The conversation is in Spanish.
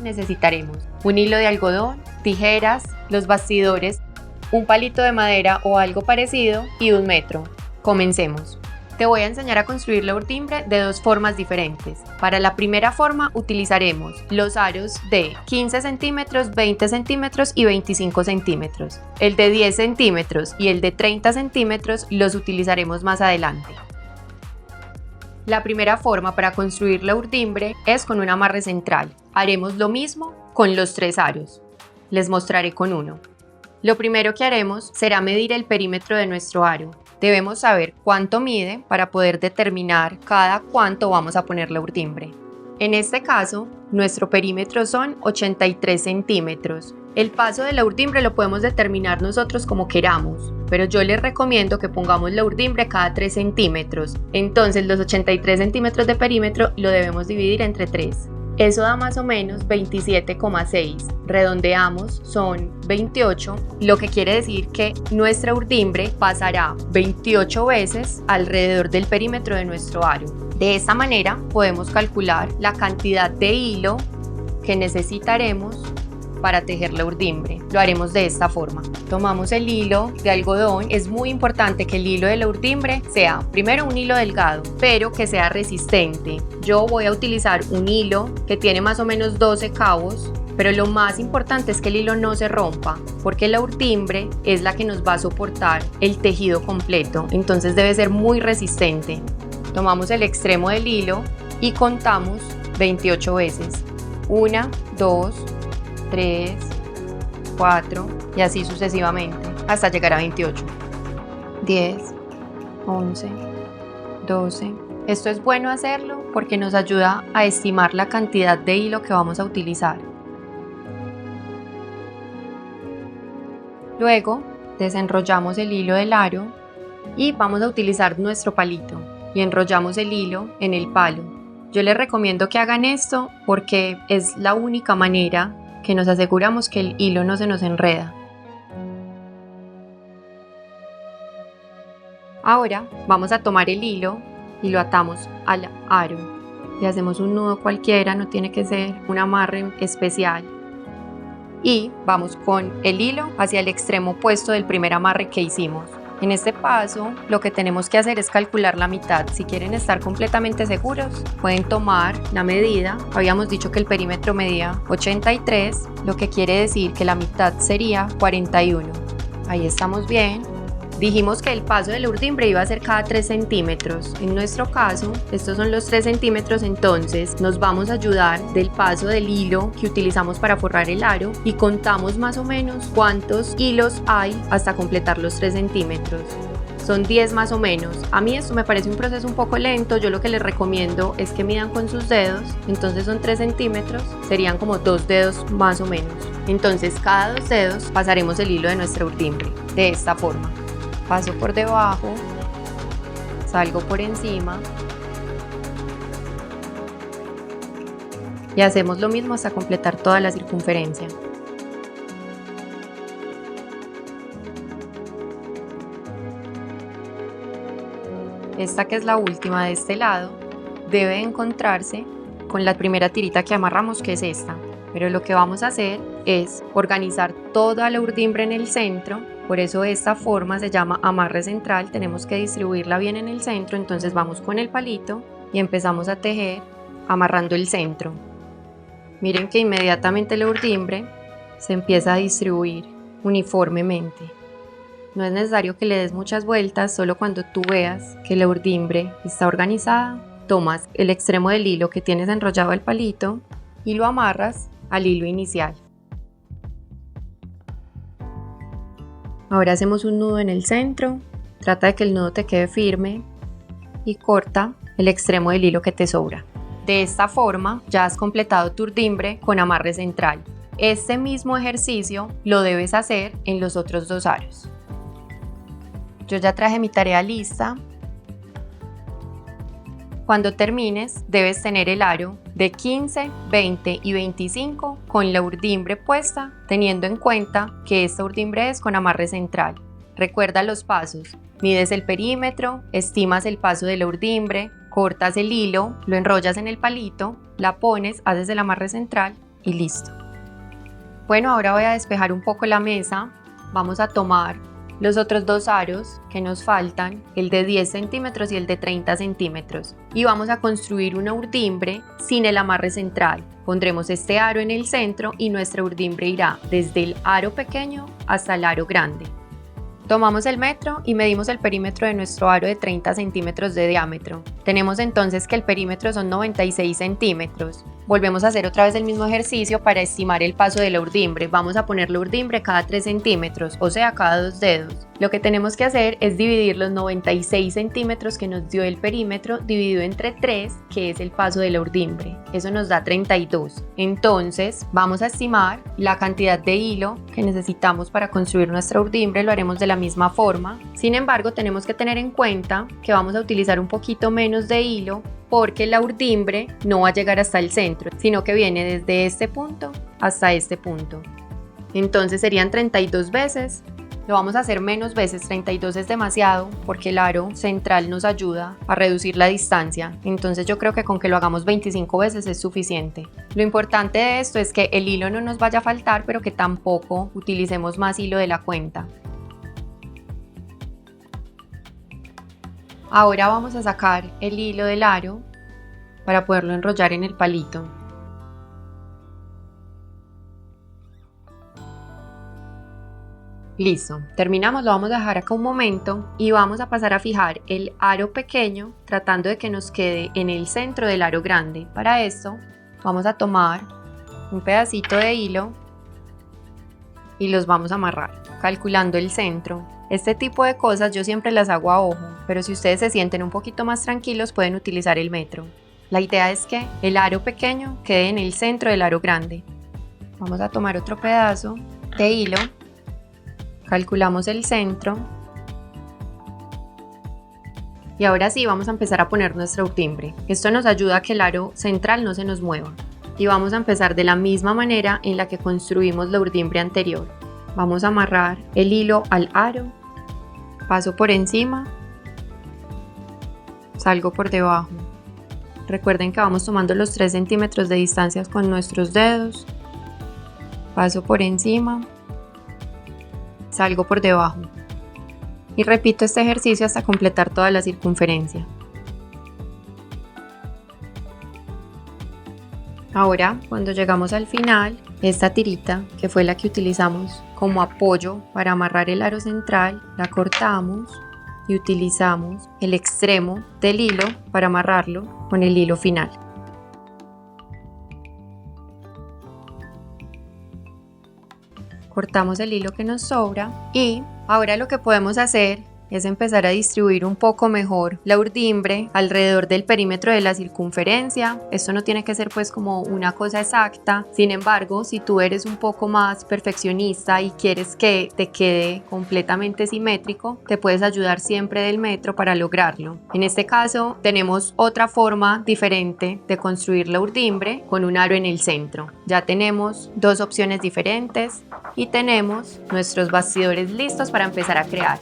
Necesitaremos un hilo de algodón, tijeras, los bastidores, un palito de madera o algo parecido y 1 metro. Comencemos. Te voy a enseñar a construir la urdimbre de 2 formas diferentes. Para la primera forma utilizaremos los aros de 15 centímetros, 20 centímetros y 25 centímetros. El de 10 centímetros y el de 30 centímetros los utilizaremos más adelante. La primera forma para construir la urdimbre es con un amarre central. Haremos lo mismo con los 3 aros. Les mostraré con uno. Lo primero que haremos será medir el perímetro de nuestro aro. Debemos saber cuánto mide para poder determinar cada cuánto vamos a poner la urdimbre. En este caso, nuestro perímetro son 83 centímetros. El paso de la urdimbre lo podemos determinar nosotros como queramos, pero yo les recomiendo que pongamos la urdimbre cada 3 centímetros. Entonces los 83 centímetros de perímetro lo debemos dividir entre 3. Eso da más o menos 27,6. Redondeamos, son 28, lo que quiere decir que nuestra urdimbre pasará 28 veces alrededor del perímetro de nuestro aro. De esta manera podemos calcular la cantidad de hilo que necesitaremos para tejer la urdimbre. Lo haremos de esta forma. Tomamos el hilo de algodón. Es muy importante que el hilo de la urdimbre sea primero un hilo delgado, pero que sea resistente. Yo voy a utilizar un hilo que tiene más o menos 12 cabos, pero lo más importante es que el hilo no se rompa, porque la urdimbre es la que nos va a soportar el tejido completo, entonces debe ser muy resistente. Tomamos el extremo del hilo y contamos 28 veces. 1, 2, 3, 4 y así sucesivamente hasta llegar a 28. 10, 11, 12. Esto es bueno hacerlo porque nos ayuda a estimar la cantidad de hilo que vamos a utilizar. Luego desenrollamos el hilo del aro y vamos a utilizar nuestro palito y enrollamos el hilo en el palo. Yo les recomiendo que hagan esto porque es la única manera que nos aseguramos que el hilo no se nos enreda. Ahora vamos a tomar el hilo y lo atamos al aro. Le hacemos un nudo cualquiera, no tiene que ser un amarre especial. Y vamos con el hilo hacia el extremo opuesto del primer amarre que hicimos. En este paso, lo que tenemos que hacer es calcular la mitad. Si quieren estar completamente seguros, pueden tomar la medida. Habíamos dicho que el perímetro medía 83, lo que quiere decir que la mitad sería 41. Ahí estamos bien. Dijimos que el paso de la urdimbre iba a ser cada 3 centímetros. En nuestro caso, estos son los 3 centímetros, entonces nos vamos a ayudar del paso del hilo que utilizamos para forrar el aro y contamos más o menos cuántos hilos hay hasta completar los 3 centímetros. Son 10 más o menos. A mí esto me parece un proceso un poco lento. Yo lo que les recomiendo es que midan con sus dedos. Entonces son 3 centímetros, serían como 2 dedos más o menos. Entonces cada 2 dedos pasaremos el hilo de nuestra urdimbre de esta forma. Paso por debajo, salgo por encima y hacemos lo mismo hasta completar toda la circunferencia. Esta, que es la última de este lado, debe encontrarse con la primera tirita que amarramos, que es esta. Pero lo que vamos a hacer es organizar toda la urdimbre en el centro. Por eso esta forma se llama amarre central. Tenemos que distribuirla bien en el centro. Entonces vamos con el palito y empezamos a tejer amarrando el centro. Miren que inmediatamente la urdimbre se empieza a distribuir uniformemente. No es necesario que le des muchas vueltas, solo cuando tú veas que la urdimbre está organizada, tomas el extremo del hilo que tienes enrollado al palito y lo amarras al hilo inicial. Ahora hacemos un nudo en el centro, trata de que el nudo te quede firme y corta el extremo del hilo que te sobra. De esta forma ya has completado tu urdimbre con amarre central. Este mismo ejercicio lo debes hacer en los otros 2 aros. Yo ya traje mi tarea lista. Cuando termines, debes tener el aro de 15, 20 y 25 con la urdimbre puesta, teniendo en cuenta que esta urdimbre es con amarre central. Recuerda los pasos: Mides el perímetro, estimas el paso de la urdimbre, cortas el hilo, lo enrollas en el palito, la pones, haces el amarre central y listo. Bueno, ahora voy a despejar un poco la mesa. Vamos a tomar los otros dos aros que nos faltan, el de 10 centímetros y el de 30 centímetros, y vamos a construir una urdimbre sin el amarre central. Pondremos este aro en el centro y nuestra urdimbre irá desde el aro pequeño hasta el aro grande. Tomamos el metro y medimos el perímetro de nuestro aro de 30 centímetros de diámetro. Tenemos entonces que el perímetro son 96 centímetros. Volvemos a hacer otra vez el mismo ejercicio para estimar el paso de la urdimbre. Vamos a poner la urdimbre cada 3 centímetros, o sea, cada 2 dedos. Lo que tenemos que hacer es dividir los 96 centímetros que nos dio el perímetro dividido entre 3, que es el paso de la urdimbre. Eso nos da 32. Entonces, vamos a estimar la cantidad de hilo que necesitamos para construir nuestra urdimbre. Lo haremos de la misma forma. Sin embargo, tenemos que tener en cuenta que vamos a utilizar un poquito menos de hilo porque la urdimbre no va a llegar hasta el centro, sino que viene desde este punto hasta este punto. Entonces serían 32 veces. Lo vamos a hacer menos veces, 32 es demasiado porque el aro central nos ayuda a reducir la distancia. Entonces yo creo que con que lo hagamos 25 veces es suficiente. Lo importante de esto es que el hilo no nos vaya a faltar, pero que tampoco utilicemos más hilo de la cuenta. Ahora vamos a sacar el hilo del aro para poderlo enrollar en el palito. Listo, terminamos, lo vamos a dejar acá un momento y vamos a pasar a fijar el aro pequeño tratando de que nos quede en el centro del aro grande. Para esto vamos a tomar un pedacito de hilo y los vamos a amarrar, calculando el centro. Este tipo de cosas yo siempre las hago a ojo, pero si ustedes se sienten un poquito más tranquilos pueden utilizar el metro. La idea es que el aro pequeño quede en el centro del aro grande. Vamos a tomar otro pedazo de hilo, calculamos el centro y ahora sí vamos a empezar a poner nuestra urdimbre. Esto nos ayuda a que el aro central no se nos mueva. Y vamos a empezar de la misma manera en la que construimos la urdimbre anterior. Vamos a amarrar el hilo al aro, paso por encima, salgo por debajo. Recuerden que vamos tomando los 3 centímetros de distancia con nuestros dedos, paso por encima, salgo por debajo. Y repito este ejercicio hasta completar toda la circunferencia. Ahora, cuando llegamos al final, esta tirita, que fue la que utilizamos como apoyo para amarrar el aro central, la cortamos y utilizamos el extremo del hilo para amarrarlo con el hilo final. Cortamos el hilo que nos sobra y ahora lo que podemos hacer es empezar a distribuir un poco mejor la urdimbre alrededor del perímetro de la circunferencia. Esto no tiene que ser pues como una cosa exacta. Sin embargo, si tú eres un poco más perfeccionista y quieres que te quede completamente simétrico, te puedes ayudar siempre del metro para lograrlo. En este caso tenemos otra forma diferente de construir la urdimbre con un aro en el centro. Ya tenemos dos opciones diferentes y tenemos nuestros bastidores listos para empezar a crear.